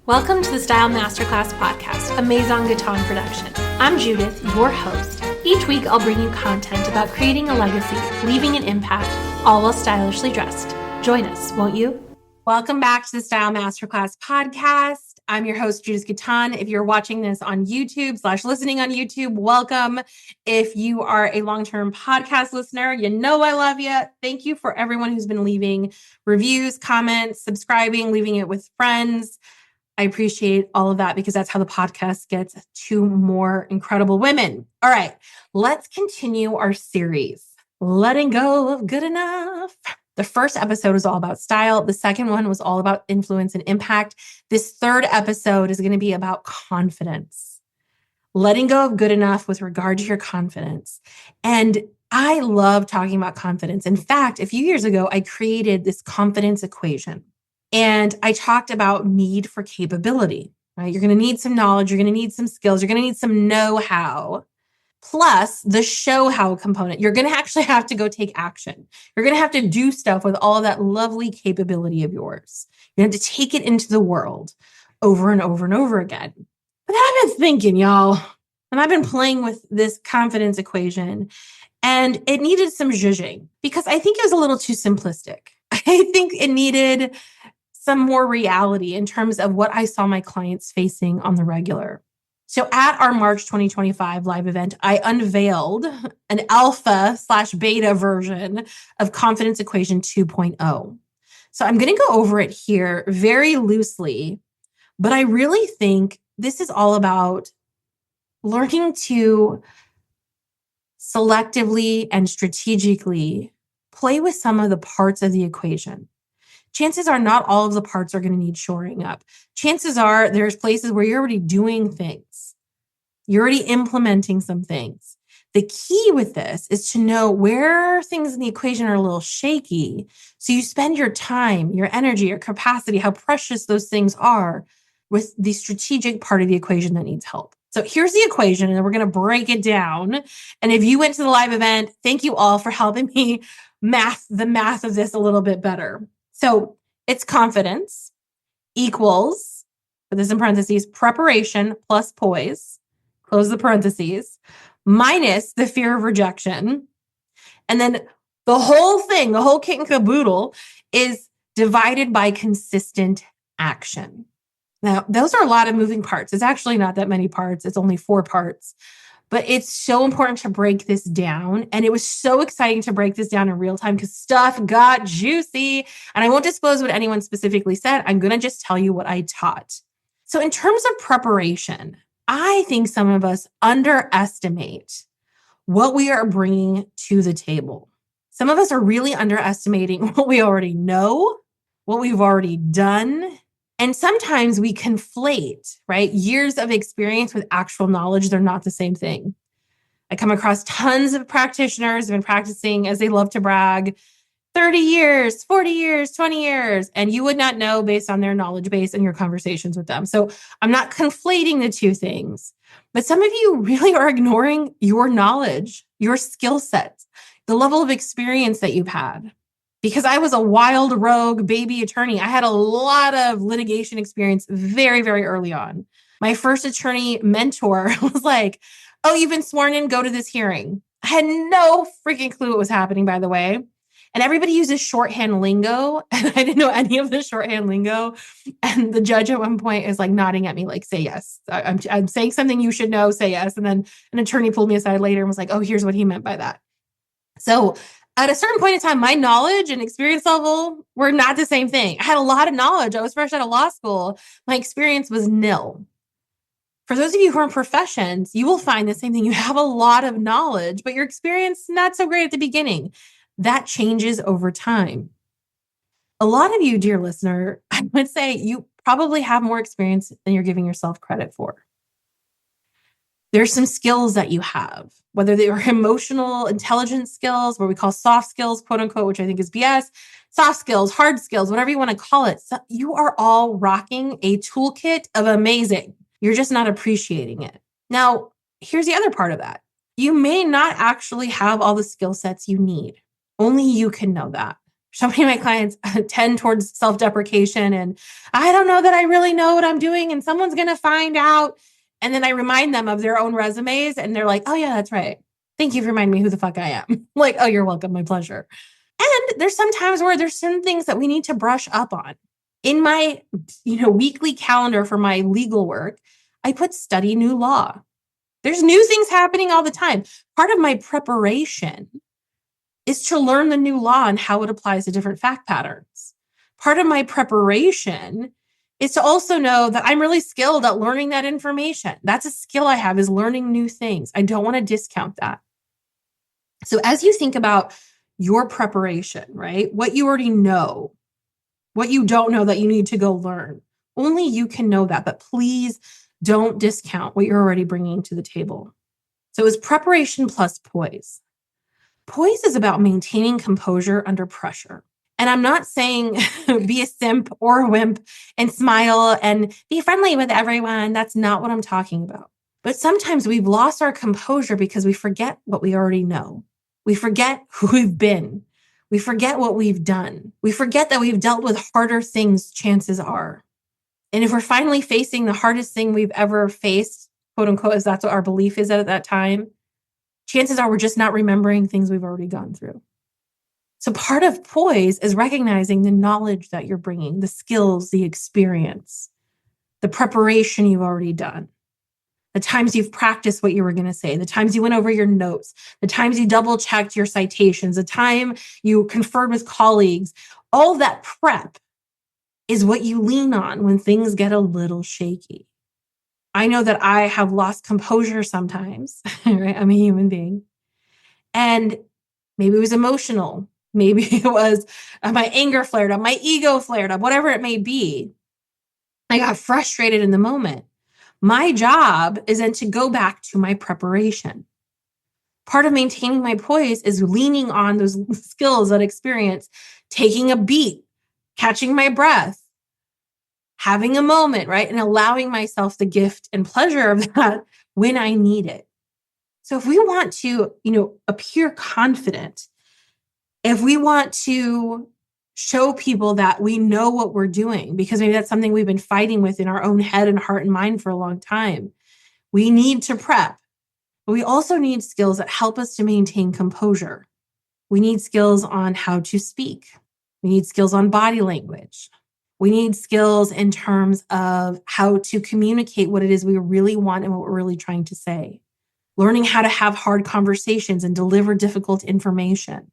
Welcome to the Style Masterclass podcast, a Maison Guiton production. I'm Judith, your host. Each week, I'll bring you content about creating a legacy, leaving an impact, all while stylishly dressed. Join us, won't you? Welcome back to the Style Masterclass podcast. I'm your host, Judith Guiton. If you're watching this on YouTube / listening on YouTube, welcome. If you are a long-term podcast listener, you know I love you. Thank you for everyone who's been leaving reviews, comments, subscribing, leaving it with friends. I appreciate all of that because that's how the podcast gets to more incredible women. All right, let's continue our series, Letting Go of Good Enough. The first episode was all about style. The second one was all about influence and impact. This third episode is going to be about confidence. Letting go of good enough with regard to your confidence. And I love talking about confidence. In fact, a few years ago, I created this confidence equation. And I talked about need for capability, right? You're going to need some knowledge. You're going to need some skills. You're going to need some know-how, plus the show-how component. You're going to actually have to go take action. You're going to have to do stuff with all of that lovely capability of yours. You have to take it into the world over and over and over again. But I've been thinking, y'all, and I've been playing with this confidence equation, and it needed some zhuzhing because I think it was a little too simplistic. I think it needed some more reality in terms of what I saw my clients facing on the regular. So at our March 2025 live event, I unveiled an alpha / beta version of Confidence Equation 2.0. So I'm going to go over it here very loosely, but I really think this is all about learning to selectively and strategically play with some of the parts of the equation. Chances are not all of the parts are going to need shoring up. Chances are there's places where you're already doing things. You're already implementing some things. The key with this is to know where things in the equation are a little shaky. So you spend your time, your energy, your capacity, how precious those things are with the strategic part of the equation that needs help. So here's the equation, and we're going to break it down. And if you went to the live event, thank you all for helping me the math of this a little bit better. So it's confidence equals, put this in parentheses, preparation plus poise, close the parentheses, minus the fear of rejection. And then the whole thing, the whole kit and caboodle is divided by consistent action. Now, those are a lot of moving parts. It's actually not that many parts. It's only 4 parts. But it's so important to break this down. And it was so exciting to break this down in real time because stuff got juicy. And I won't disclose what anyone specifically said. I'm going to just tell you what I taught. So in terms of preparation, I think some of us underestimate what we are bringing to the table. Some of us are really underestimating what we already know, what we've already done. And sometimes we conflate, right? Years of experience with actual knowledge. They're not the same thing. I come across tons of practitioners who've been practicing, as they love to brag, 30 years, 40 years, 20 years, and you would not know based on their knowledge base and your conversations with them. So I'm not conflating the two things, but some of you really are ignoring your knowledge, your skill set, the level of experience that you've had. Because I was a wild rogue baby attorney, I had a lot of litigation experience very, very early on. My first attorney mentor was like, oh, you've been sworn in, go to this hearing. I had no freaking clue what was happening, by the way. And everybody uses shorthand lingo, and I didn't know any of the shorthand lingo. And the judge at one point is like nodding at me, like, say yes. I'm saying something you should know, say yes. And then an attorney pulled me aside later and was like, oh, here's what he meant by that. So at a certain point in time, my knowledge and experience level were not the same thing. I had a lot of knowledge. I was fresh out of law school. My experience was nil. For those of you who are in professions, you will find the same thing. You have a lot of knowledge, but your experience not so great at the beginning. That changes over time. A lot of you, dear listener, I would say you probably have more experience than you're giving yourself credit for. There's some skills that you have, whether they are emotional intelligence skills, what we call soft skills, quote unquote, which I think is BS, soft skills, hard skills, whatever you want to call it. So you are all rocking a toolkit of amazing. You're just not appreciating it. Now, here's the other part of that. You may not actually have all the skill sets you need. Only you can know that. So many of my clients tend towards self-deprecation and I don't know that I really know what I'm doing and someone's going to find out. And then I remind them of their own resumes and they're like, oh yeah, that's right. Thank you for reminding me who the fuck I am. Like, oh, you're welcome. My pleasure. And there's some times where there's some things that we need to brush up on. In my, weekly calendar for my legal work, I put study new law. There's new things happening all the time. Part of my preparation is to learn the new law and how it applies to different fact patterns. Part of my preparation is to also know that I'm really skilled at learning that information. That's a skill I have, is learning new things. I don't want to discount that. So as you think about your preparation, right? What you already know, what you don't know that you need to go learn, only you can know that. But please don't discount what you're already bringing to the table. So it's preparation plus poise. Poise is about maintaining composure under pressure. And I'm not saying be a simp or a wimp and smile and be friendly with everyone. That's not what I'm talking about. But sometimes we've lost our composure because we forget what we already know. We forget who we've been. We forget what we've done. We forget that we've dealt with harder things, chances are. And if we're finally facing the hardest thing we've ever faced, quote unquote, as that's what our belief is at that time, chances are we're just not remembering things we've already gone through. So part of poise is recognizing the knowledge that you're bringing, the skills, the experience, the preparation you've already done, the times you've practiced what you were going to say, the times you went over your notes, the times you double checked your citations, the time you conferred with colleagues. All that prep is what you lean on when things get a little shaky. I know that I have lost composure sometimes, right? I'm a human being. And maybe it was emotional. Maybe it was my anger flared up, my ego flared up, whatever it may be. I got frustrated in the moment. My job is then to go back to my preparation. Part of maintaining my poise is leaning on those skills, that experience, taking a beat, catching my breath, having a moment, right? And allowing myself the gift and pleasure of that when I need it. So if we want to, appear confident, if we want to show people that we know what we're doing, because maybe that's something we've been fighting with in our own head and heart and mind for a long time, we need to prep. But we also need skills that help us to maintain composure. We need skills on how to speak. We need skills on body language. We need skills in terms of how to communicate what it is we really want and what we're really trying to say. Learning how to have hard conversations and deliver difficult information.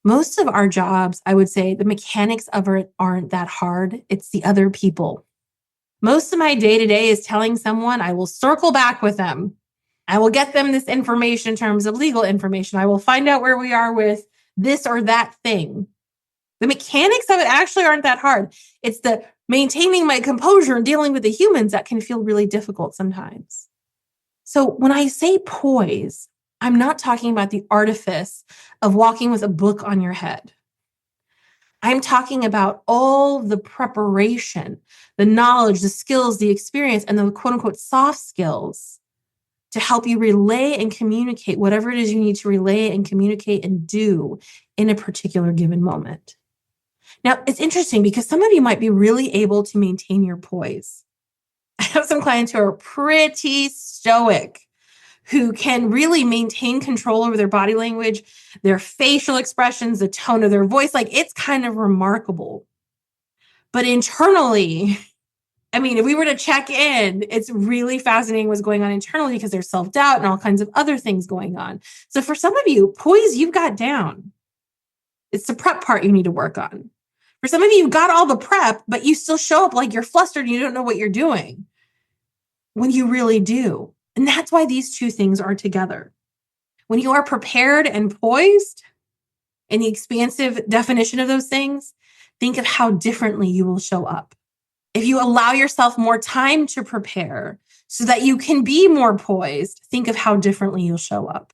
Most of our jobs, I would say, the mechanics of it aren't that hard. It's the other people. Most of my day-to-day is telling someone I will circle back with them. I will get them this information in terms of legal information. I will find out where we are with this or that thing. The mechanics of it actually aren't that hard. It's the maintaining my composure and dealing with the humans that can feel really difficult sometimes. So when I say poise, I'm not talking about the artifice of walking with a book on your head. I'm talking about all the preparation, the knowledge, the skills, the experience, and the quote unquote soft skills to help you relay and communicate whatever it is you need to relay and communicate and do in a particular given moment. Now, it's interesting because some of you might be really able to maintain your poise. I have some clients who are pretty stoic, who can really maintain control over their body language, their facial expressions, the tone of their voice. Like, it's kind of remarkable. But internally, if we were to check in, it's really fascinating what's going on internally because there's self-doubt and all kinds of other things going on. So for some of you, poise, you've got down. It's the prep part you need to work on. For some of you, you've got all the prep, but you still show up like you're flustered and you don't know what you're doing when you really do. And that's why these two things are together. When you are prepared and poised, in the expansive definition of those things, think of how differently you will show up. If you allow yourself more time to prepare so that you can be more poised, think of how differently you'll show up.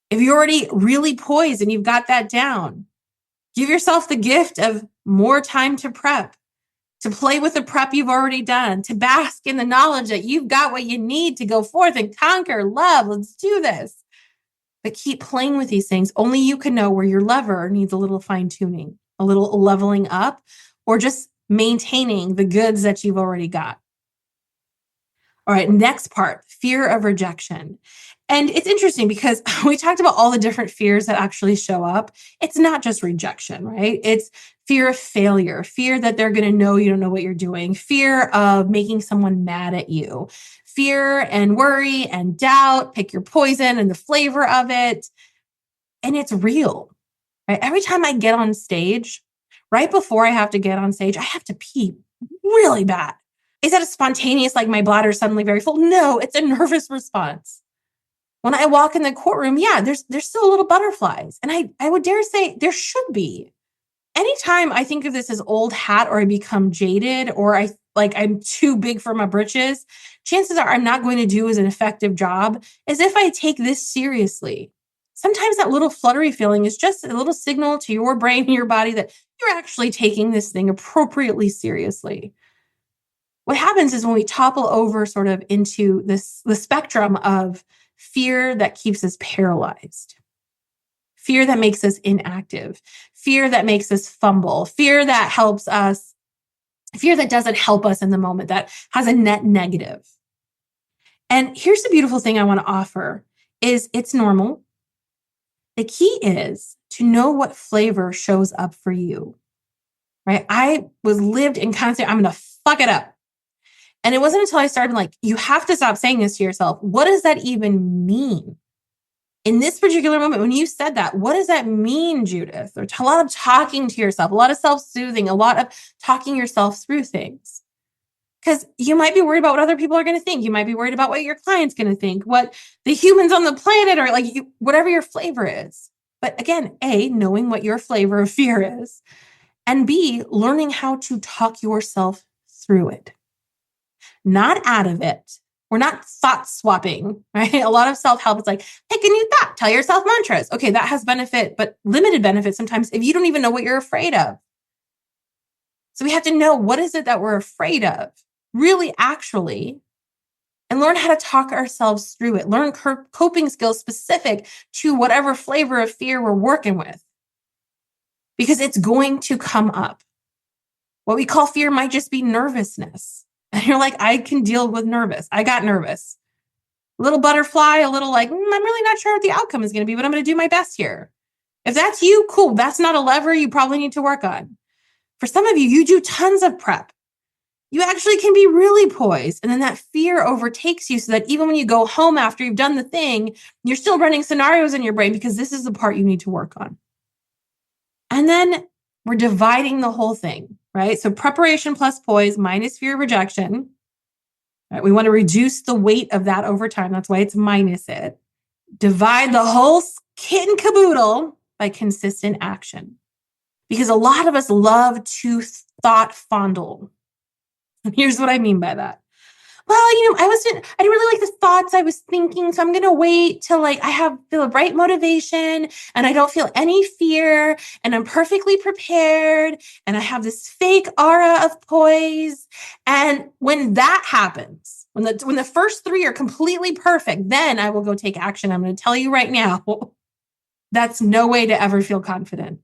If you're already really poised and you've got that down, give yourself the gift of more time to prep, to play with the prep you've already done, to bask in the knowledge that you've got what you need to go forth and conquer, love. Let's do this. but keep playing with these things. Only you can know where your lever needs a little fine tuning, a little leveling up, or just maintaining the goods that you've already got. All right, next part, fear of rejection. And it's interesting because we talked about all the different fears that actually show up. It's not just rejection, right? It's fear of failure, fear that they're going to know you don't know what you're doing, fear of making someone mad at you, fear and worry and doubt, pick your poison and the flavor of it. And it's real, right? Every time I get on stage, right before I have to get on stage, I have to pee really bad. Is that a spontaneous, like my bladder suddenly very full? No, it's a nervous response. When I walk in the courtroom, yeah, there's still little butterflies. And I would dare say there should be. Anytime I think of this as old hat or I become jaded or I'm too big for my britches, chances are I'm not going to do as an effective job as if I take this seriously. Sometimes that little fluttery feeling is just a little signal to your brain and your body that you're actually taking this thing appropriately seriously. What happens is when we topple over sort of into the spectrum of fear that keeps us paralyzed, fear that makes us inactive, fear that makes us fumble, fear that doesn't help us in the moment, that has a net negative. And here's the beautiful thing I want to offer is it's normal. The key is to know what flavor shows up for you, right? I was lived in constant, I'm going to fuck it up. And it wasn't until I started like, you have to stop saying this to yourself. What does that even mean? In this particular moment, when you said that, what does that mean, Judith? There's a lot of talking to yourself, a lot of self-soothing, a lot of talking yourself through things. Because you might be worried about what other people are going to think. You might be worried about what your client's going to think, what the humans on the planet are like, whatever your flavor is. But again, A, knowing what your flavor of fear is, and B, learning how to talk yourself through it. Not out of it. We're not thought swapping, right? A lot of self-help is like, pick a new thought, tell yourself mantras. Okay, that has benefit, but limited benefit sometimes if you don't even know what you're afraid of. So we have to know what is it that we're afraid of, really actually, and learn how to talk ourselves through it. Learn coping skills specific to whatever flavor of fear we're working with, because it's going to come up. What we call fear might just be nervousness. And you're like, I can deal with nervous. I got nervous. A little butterfly, a little like, I'm really not sure what the outcome is going to be, but I'm going to do my best here. If that's you, cool. That's not a lever you probably need to work on. For some of you, you do tons of prep. You actually can be really poised. And then that fear overtakes you so that even when you go home after you've done the thing, you're still running scenarios in your brain because this is the part you need to work on. And then we're dividing the whole thing, right? So preparation plus poise minus fear of rejection. Right? We want to reduce the weight of that over time. That's why it's minus it. Divide the whole kit and caboodle by consistent action. Because a lot of us love to thought fondle. And here's what I mean by that. Well, I didn't really like the thoughts I was thinking. So I'm going to wait till I feel the right motivation and I don't feel any fear and I'm perfectly prepared and I have this fake aura of poise. And when that happens, when the first three are completely perfect, then I will go take action. I'm going to tell you right now, that's no way to ever feel confident.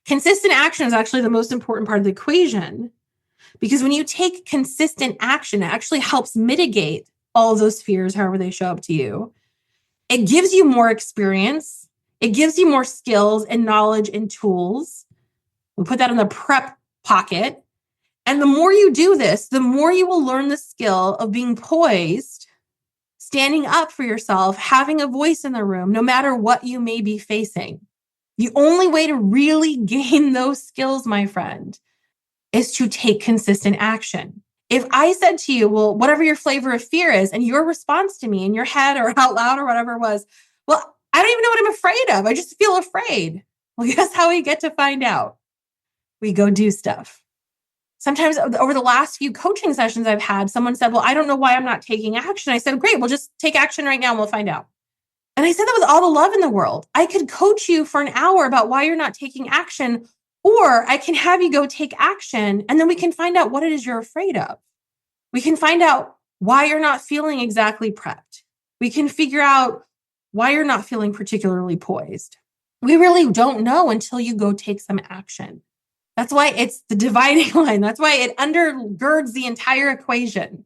Consistent action is actually the most important part of the equation. Because when you take consistent action, it actually helps mitigate all of those fears, however they show up to you. It gives you more experience. It gives you more skills and knowledge and tools. We put that in the prep pocket. And the more you do this, the more you will learn the skill of being poised, standing up for yourself, having a voice in the room, no matter what you may be facing. The only way to really gain those skills, my friend, is to take consistent action. If I said to you, well, whatever your flavor of fear is, and your response to me in your head or out loud or whatever was, well, I don't even know what I'm afraid of. I just feel afraid. Well, guess how we get to find out? We go do stuff. Sometimes over the last few coaching sessions I've had, someone said, well, I don't know why I'm not taking action. I said, great, we'll just take action right now and we'll find out. And I said that with all the love in the world. I could coach you for an hour about why you're not taking action. Or I can have you go take action and then we can find out what it is you're afraid of. We can find out why you're not feeling exactly prepped. We can figure out why you're not feeling particularly poised. We really don't know until you go take some action. That's why it's the dividing line. That's why it undergirds the entire equation.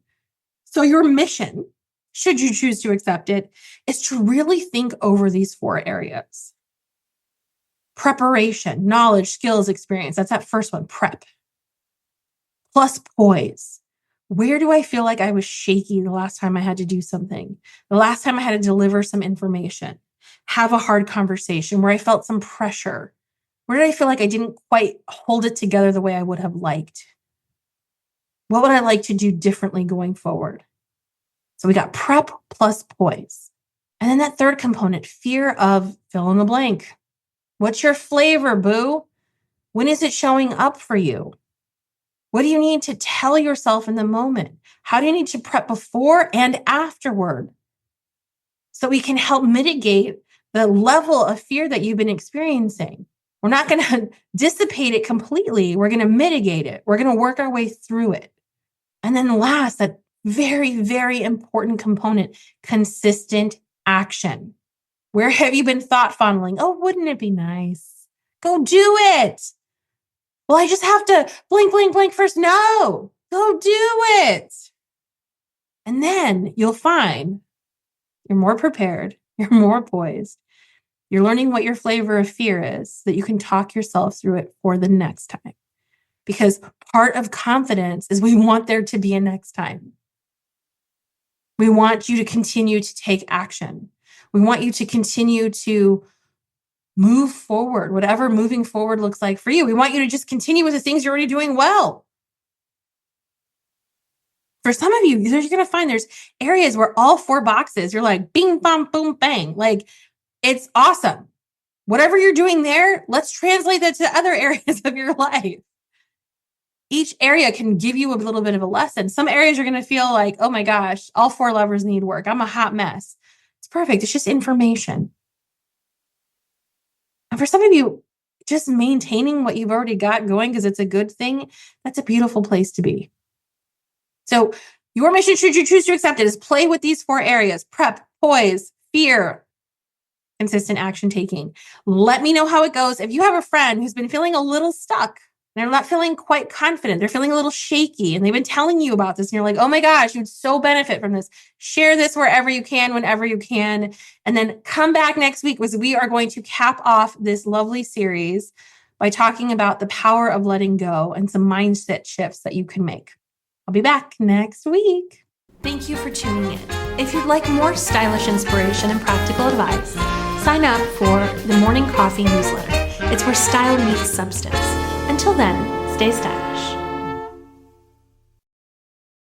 So your mission, should you choose to accept it, is to really think over these 4 areas. Preparation, knowledge, skills, experience. That's that first one, prep. Plus poise. Where do I feel like I was shaky the last time I had to do something? The last time I had to deliver some information, have a hard conversation where I felt some pressure. Where did I feel like I didn't quite hold it together the way I would have liked? What would I like to do differently going forward? So we got prep plus poise. And then that third component, fear of fill in the blank. What's your flavor, boo? When is it showing up for you? What do you need to tell yourself in the moment? How do you need to prep before and afterward? So we can help mitigate the level of fear that you've been experiencing. We're not going to dissipate it completely. We're going to mitigate it. We're going to work our way through it. And then last, that very, very important component, consistent action. Where have you been thought funneling? Oh, wouldn't it be nice? Go do it. Well, I just have to blink, blink, blink first. No, go do it. And then you'll find you're more prepared. You're more poised. You're learning what your flavor of fear is so that you can talk yourself through it for the next time. Because part of confidence is we want there to be a next time. We want you to continue to take action. We want you to continue to move forward, whatever moving forward looks like for you. We want you to just continue with the things you're already doing well. For some of you, you're going to find there's areas where all 4 boxes, you're like, bing, bam, boom, bang. Like, it's awesome. Whatever you're doing there, let's translate that to other areas of your life. Each area can give you a little bit of a lesson. Some areas you're going to feel like, oh my gosh, all 4 levers need work. I'm a hot mess. It's perfect. It's just information. And for some of you, just maintaining what you've already got going because it's a good thing, that's a beautiful place to be. So your mission, should you choose to accept it, is play with these 4 areas: prep, poise, fear, consistent action taking. Let me know how it goes. If you have a friend who's been feeling a little stuck, they're not feeling quite confident, they're feeling a little shaky, and they've been telling you about this, and you're like, oh my gosh, you'd so benefit from this. Share this wherever you can, whenever you can. And then come back next week because we are going to cap off this lovely series by talking about the power of letting go and some mindset shifts that you can make. I'll be back next week. Thank you for tuning in. If you'd like more stylish inspiration and practical advice, sign up for the Morning Coffee newsletter. It's where style meets substance. Until then, stay stylish.